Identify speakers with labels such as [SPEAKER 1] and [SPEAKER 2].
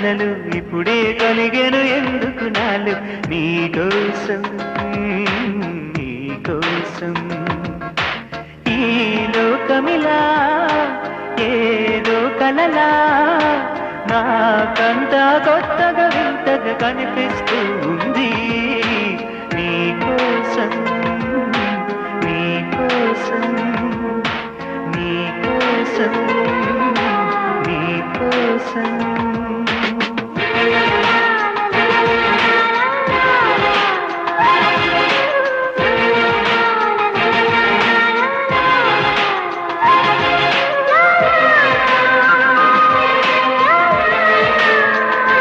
[SPEAKER 1] కలలు ఇప్పుడే కలిగెను ఎందుకు నాలు నీకోసం నీకోసం ఈ లోకమిలా ఏదో కలలా నాకంతా కొత్తగా వింతగా కనిపిస్తూ ఉంది నీకోసం నీకోసం నీకోసం నీకోసం